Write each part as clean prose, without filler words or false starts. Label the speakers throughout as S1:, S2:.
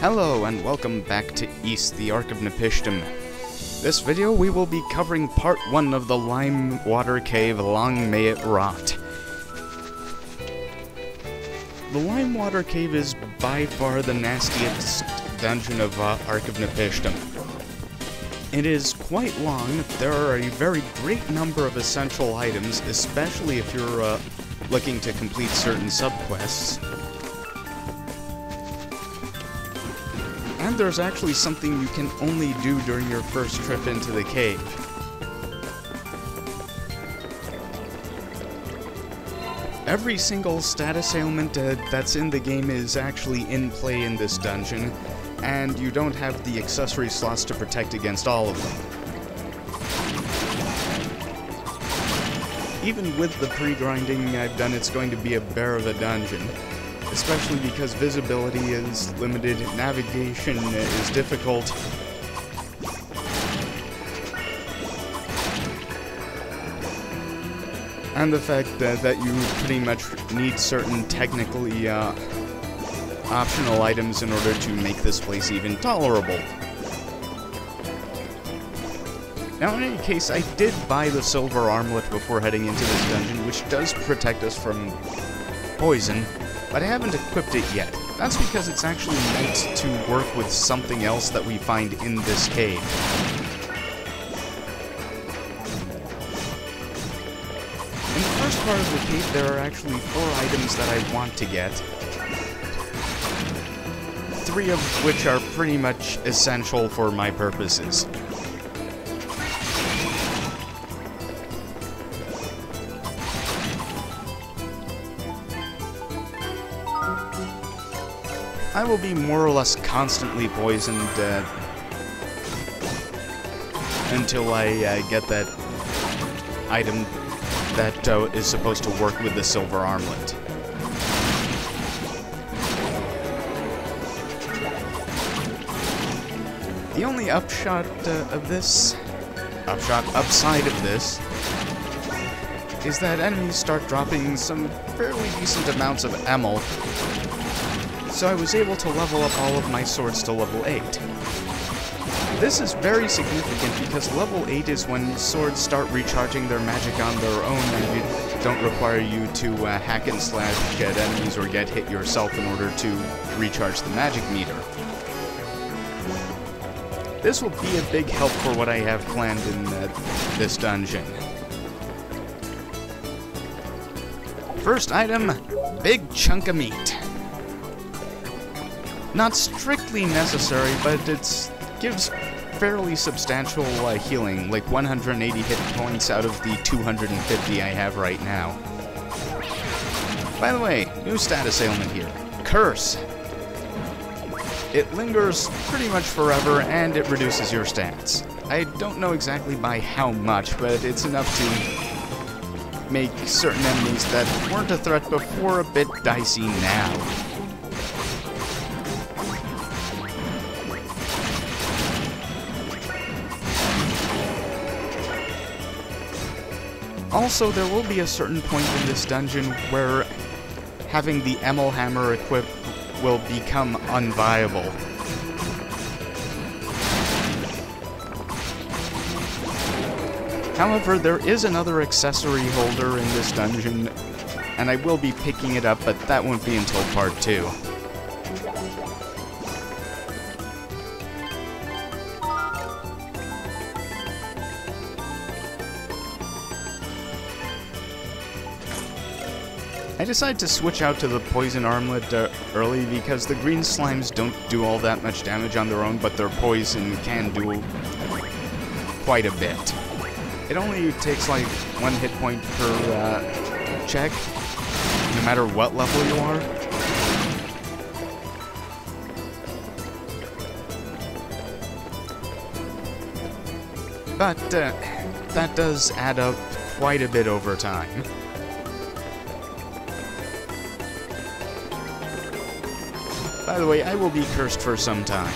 S1: Hello and welcome back to East, the Ark of Nepishtim. This video we will be covering part 1 of the Limewater Cave, Long May It Rot. The Limewater Cave is by far the nastiest dungeon of Ark of Nepishtim. It is quite long. There are a very great number of essential items, especially if you're looking to complete certain subquests. And there's actually something you can only do during your first trip into the cave. Every single status ailment that's in the game is actually in play in this dungeon, and you don't have the accessory slots to protect against all of them. Even with the pre-grinding I've done, it's going to be a bear of a dungeon. Especially because visibility is limited, navigation is difficult. And the fact that you pretty much need certain technically optional items in order to make this place even tolerable. Now in any case, I did buy the silver armlet before heading into this dungeon, which does protect us from poison. But I haven't equipped it yet. That's because it's actually meant to work with something else that we find in this cave. In the first part of the cave, there are actually 4 items that I want to get. 3 of which are pretty much essential for my purposes. I will be more or less constantly poisoned until I get that item that is supposed to work with the silver armlet. The only upside of this, is that enemies start dropping some fairly decent amounts of ammo. So I was able to level up all of my swords to level 8. This is very significant because level 8 is when swords start recharging their magic on their own and it don't require you to hack and slash at enemies or get hit yourself in order to recharge the magic meter. This will be a big help for what I have planned in this dungeon. First item, big chunk of meat. Not strictly necessary, but it gives fairly substantial healing, like 180 hit points out of the 250 I have right now. By the way, new status ailment here. Curse. It lingers pretty much forever, and it reduces your stats. I don't know exactly by how much, but it's enough to make certain enemies that weren't a threat before a bit dicey now. Also, there will be a certain point in this dungeon where having the Emil Hammer equipped will become unviable. However, there is another accessory holder in this dungeon, and I will be picking it up, but that won't be until part 2. I decided to switch out to the poison armlet early because the green slimes don't do all that much damage on their own, but their poison can do quite a bit. It only takes like 1 hit point per check, no matter what level you are. But that does add up quite a bit over time. By the way, I will be cursed for some time.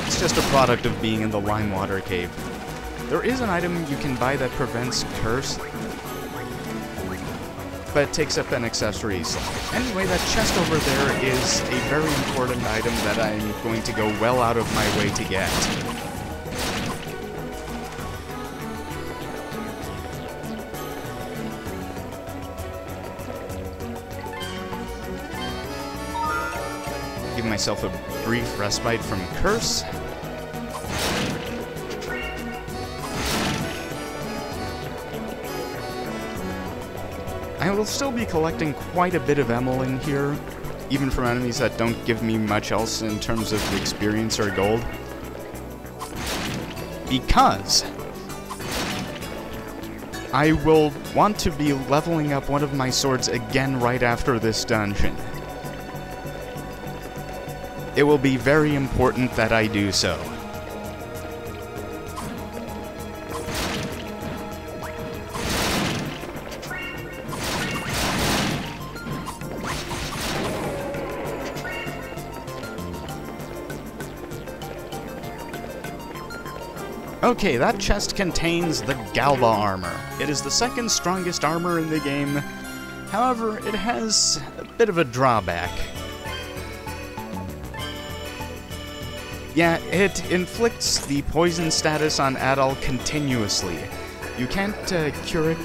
S1: It's just a product of being in the Limewater Cave. There is an item you can buy that prevents curse, but it takes up an accessory slot. Anyway, that chest over there is a very important item that I'm going to go well out of my way to get. Give myself a brief respite from Curse. I will still be collecting quite a bit of Emil in here, even from enemies that don't give me much else in terms of experience or gold. Because I will want to be leveling up one of my swords again right after this dungeon. It will be very important that I do so. Okay, that chest contains the Galba armor. It is the second strongest armor in the game. However, it has a bit of a drawback. Yeah, it inflicts the poison status on Adol continuously. You can't cure it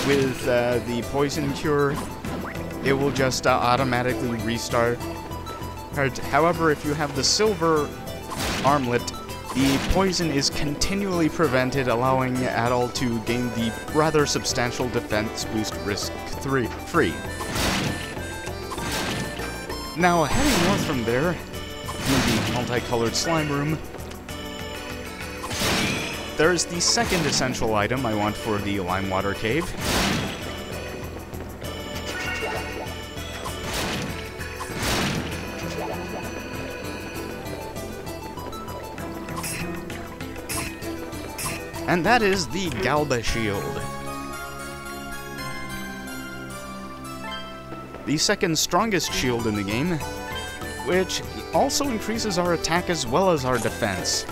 S1: with the poison cure. It will just automatically restart. However, if you have the silver armlet, the poison is continually prevented, allowing Adol to gain the rather substantial defense boost risk-free. Now, heading north from there, in the multicolored slime room, there is the second essential item I want for the Limewater Cave. And that is the Galba Shield. The second strongest shield in the game, which also increases our attack as well as our defense.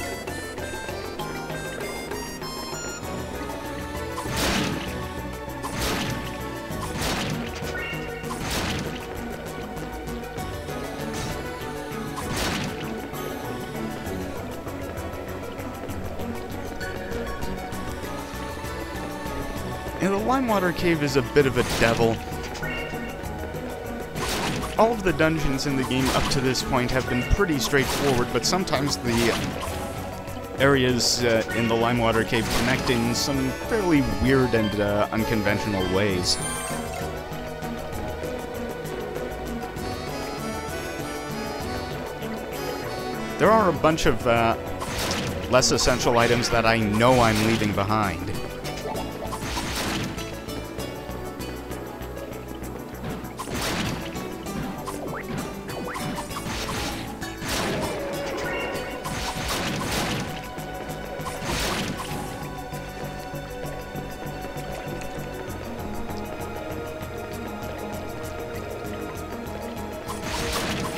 S1: And the Limewater Cave is a bit of a devil. All of the dungeons in the game up to this point have been pretty straightforward, but sometimes the areas in the Limewater Cave connect in some fairly weird and unconventional ways. There are a bunch of less essential items that I know I'm leaving behind.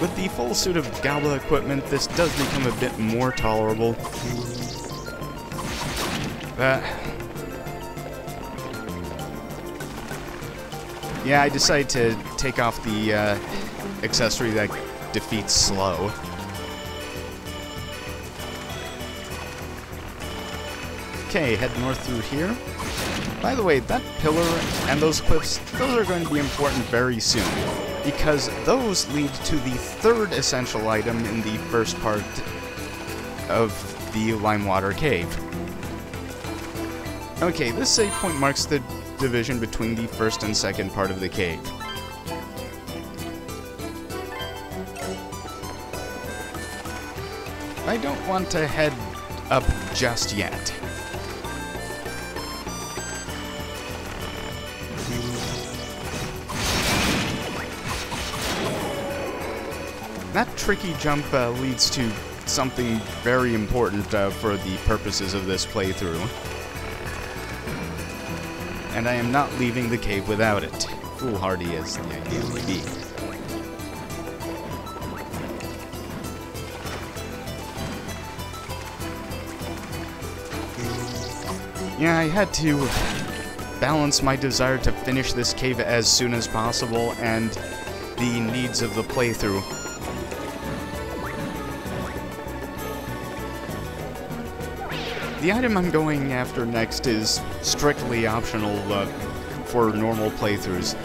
S1: With the full suit of Galba equipment, this does become a bit more tolerable. Yeah, I decided to take off the accessory that defeats slow. Okay, head north through here. By the way, that pillar and those cliffs, those are going to be important very soon, because those lead to the third essential item in the first part of the Limewater Cave. Okay, this save point marks the division between the first and second part of the cave. I don't want to head up just yet. That tricky jump leads to something very important for the purposes of this playthrough. And I am not leaving the cave without it, foolhardy as the idea may be. Yeah, I had to balance my desire to finish this cave as soon as possible and the needs of the playthrough. The item I'm going after next is strictly optional for normal playthroughs,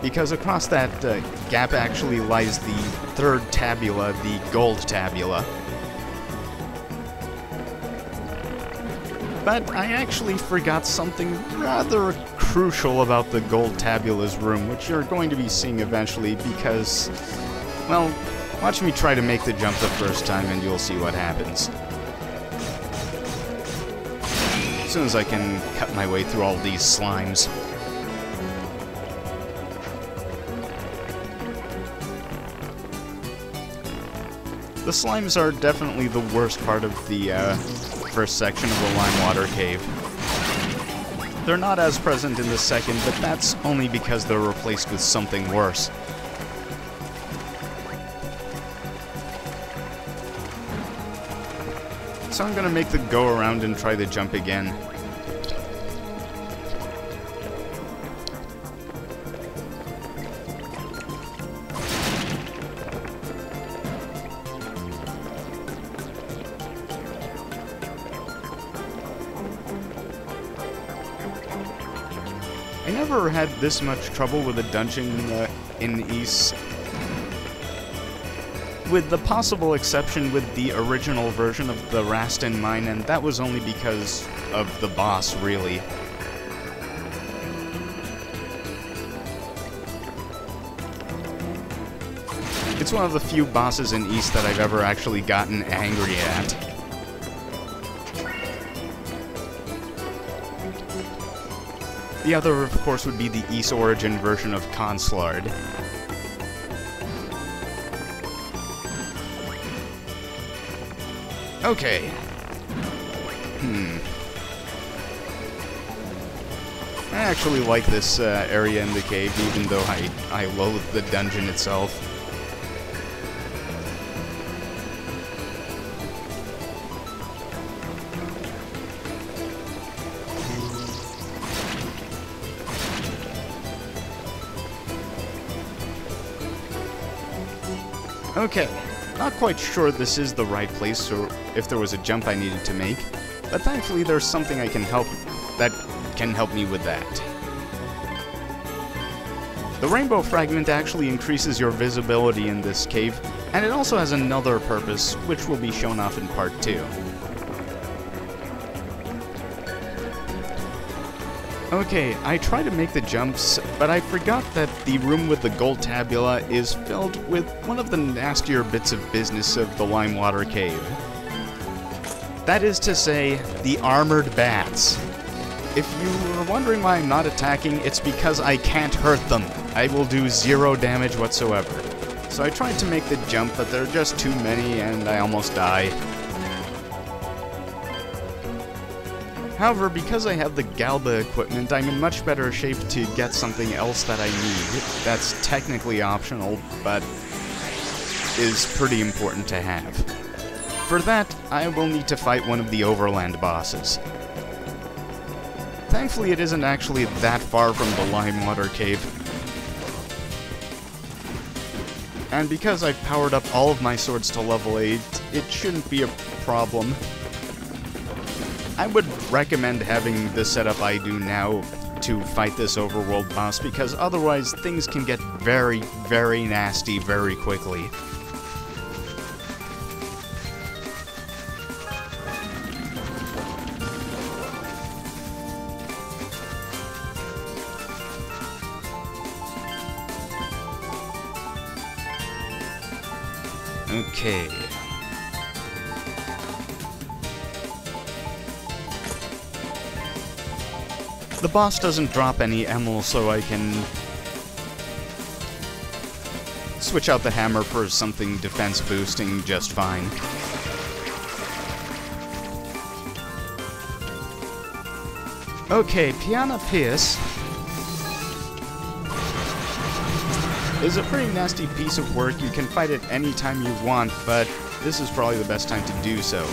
S1: because across that gap actually lies the third tabula, the gold tabula. But I actually forgot something rather crucial about the gold tabula's room, which you're going to be seeing eventually because, well, watch me try to make the jump the first time and you'll see what happens. As soon as I can cut my way through all these slimes. The slimes are definitely the worst part of the first section of the Limewater cave. They're not as present in the second, but that's only because they're replaced with something worse. So I'm gonna make the go around and try the jump again. I never had this much trouble with a dungeon in East, with the possible exception with the original version of the Rastin Mine, and that was only because of the boss, really. It's one of the few bosses in East that I've ever actually gotten angry at. The other, of course, would be the East Origin version of Conslard. Okay. I actually like this area in the cave, even though I loathe the dungeon itself. Okay, not quite sure this is the right place or if there was a jump I needed to make, but thankfully there's something that can help me with that. The rainbow fragment actually increases your visibility in this cave, and it also has another purpose, which will be shown off in part 2. Okay, I tried to make the jumps, but I forgot that the room with the gold tabula is filled with one of the nastier bits of business of the Limewater cave. That is to say, the armored bats. If you were wondering why I'm not attacking, it's because I can't hurt them. I will do 0 damage whatsoever. So I tried to make the jump, but there are just too many and I almost die. However, because I have the Galba equipment, I'm in much better shape to get something else that I need. That's technically optional, but is pretty important to have. For that, I will need to fight one of the Overland bosses. Thankfully, it isn't actually that far from the Limewater cave. And because I've powered up all of my swords to level 8, it shouldn't be a problem. I would recommend having the setup I do now to fight this overworld boss, because otherwise things can get very, very nasty very quickly. Okay. The boss doesn't drop any Emil, so I can switch out the hammer for something defense boosting just fine. Okay, Piana Pius is a pretty nasty piece of work. You can fight it any time you want, but this is probably the best time to do so.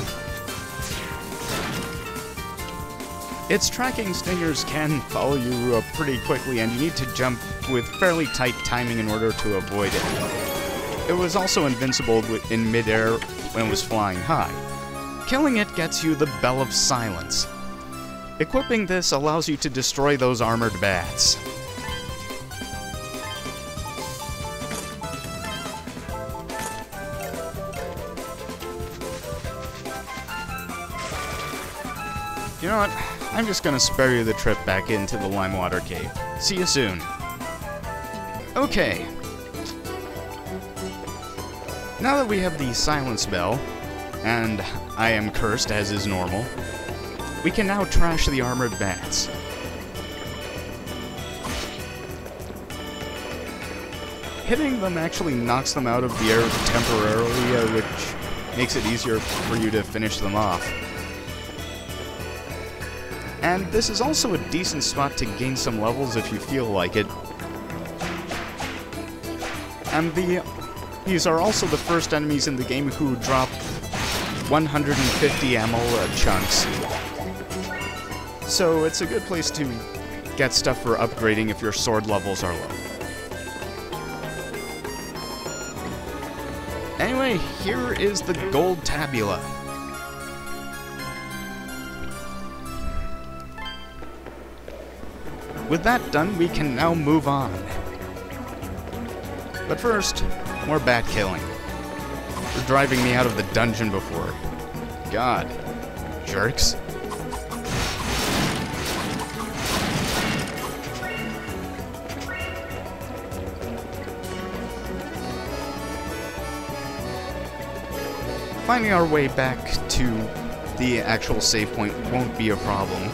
S1: Its tracking stingers can follow you pretty quickly, and you need to jump with fairly tight timing in order to avoid it. It was also invincible in midair when it was flying high. Killing it gets you the Bell of Silence. Equipping this allows you to destroy those armored bats. You know what? I'm just gonna spare you the trip back into the Limewater Cave. See you soon. Okay. Now that we have the Silence Bell, and I am cursed as is normal, we can now trash the armored bats. Hitting them actually knocks them out of the air temporarily, which makes it easier for you to finish them off. And this is also a decent spot to gain some levels if you feel like it. And these are also the first enemies in the game who drop 150 ammo chunks. So it's a good place to get stuff for upgrading if your sword levels are low. Anyway, here is the gold tabula. With that done, we can now move on. But first, more bat killing. They're driving me out of the dungeon before. God. Jerks. Finding our way back to the actual save point won't be a problem.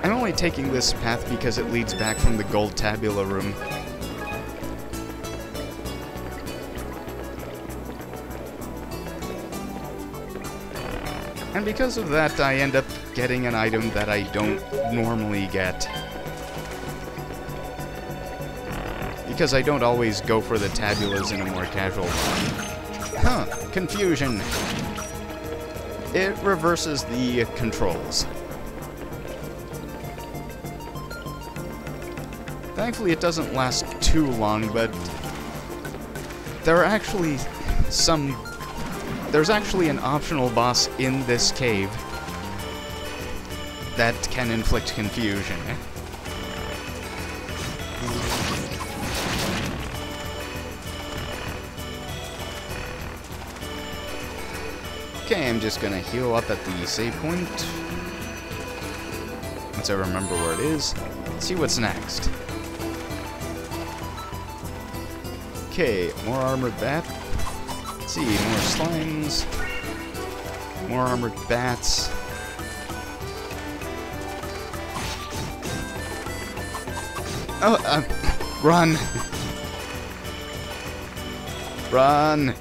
S1: I'm only taking this path because it leads back from the gold tabula room. And because of that, I end up getting an item that I don't normally get. Because I don't always go for the tabulas in a more casual way. Huh, confusion. It reverses the controls. Thankfully, it doesn't last too long, but there's actually an optional boss in this cave that can inflict confusion. Okay, I'm just gonna heal up at the save point. Once I remember where it is, see what's next. Okay, more armored bat. Let's see, more slimes. More armored bats. Oh, run! Run!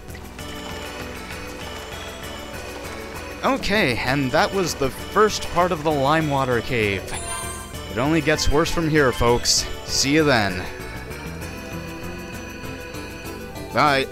S1: Okay, and that was the first part of the Limewater Cave. It only gets worse from here, folks. See you then. Bye.